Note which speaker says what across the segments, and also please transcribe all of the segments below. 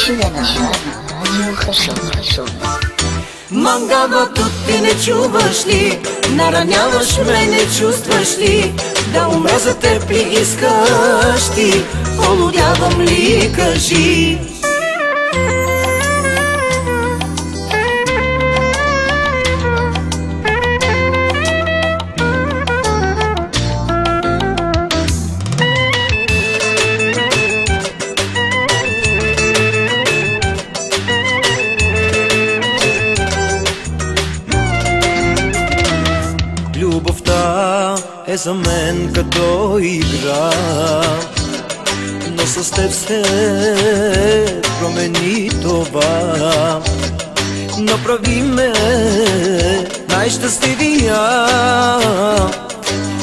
Speaker 1: Чуя на радио Хашо.
Speaker 2: Мангавато ти не чуваш ли? Нараняваш ме, не чувстваш ли? Да умра за теб ли искаш ти? Полудявам ли, кажи?
Speaker 3: Любовта е за мен като игра, но с теб се промени това. Направи ме най-щастливия,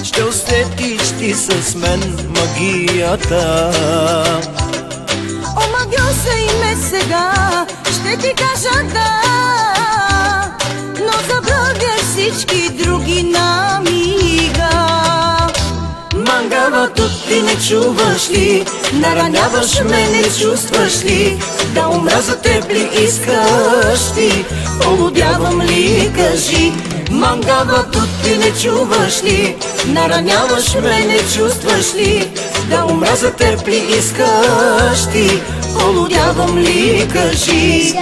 Speaker 3: ще усетиш ти с мен магията.
Speaker 2: Омагил се и ме сега, ще ти кажа да, но забравя всички други на мига. Мангавато ти не чуваш ли? Нараняваш ме, не чувстваш ли? Да умра за теб ли искаш ти? Полудявам ли, кажи? Мангавато ти не чуваш ли? Нараняваш ме, не чувстваш ли? Да умра за теб ли искаш ти? Полудявам ли, кажи?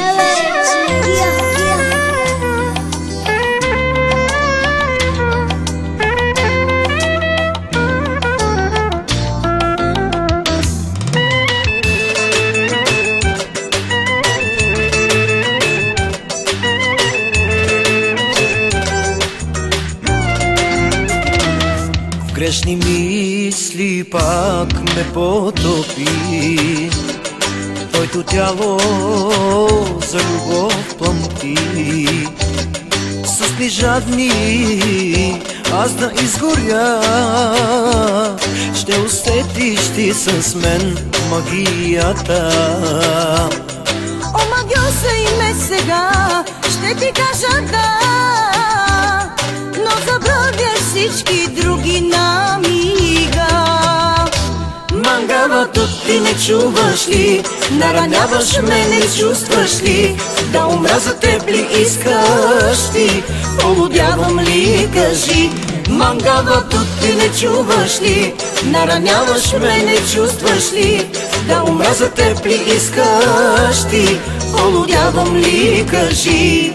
Speaker 3: Грешни мисли пак ме потопи, твоето тяло за любов пламти. С усни жадни аз да изгоря, ще усетиш ти с мен магията.
Speaker 2: Омагил се и ме сега, ще ти кажа да, но забравя всички други на мига. Мангавато ти не чуваш ли? Нараняваш ме, не чувстваш ли? Да умра за теб ли искаш ти? Полудявам ли, кажи? Мангавато ти не чуваш ли? Нараняваш ме, не чувстваш ли? Да умра за теб ли искаш ти? Полудявам ли, кажи?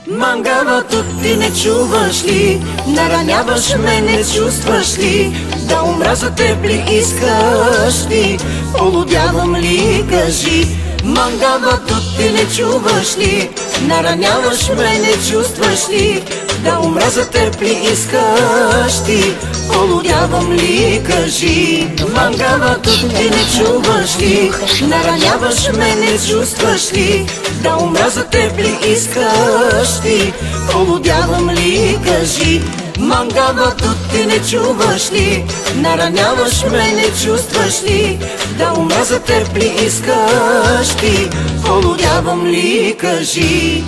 Speaker 2: Мангавато ти не чуваш ли? Нараняваш ме, не чувстваш ли? Да умра за теб ли искаш ти? Полудявам ли, кажи? Мангавато ти не чуваш ли? Нараняваш ме, не чувстваш ли? Да умра за теб ли искаш ти? Полудявам ли, кажи? Мангавато ти не чуваш ли? Нараняваш ме, не чувстваш ли? Да умра за теб ли искаш ти? Полудявам ли, кажи? Мангавато ти не чуваш ли? Нараняваш ме, не чувстваш ли? Да умра за теб ли искаш ти? Полудявам ли, кажи?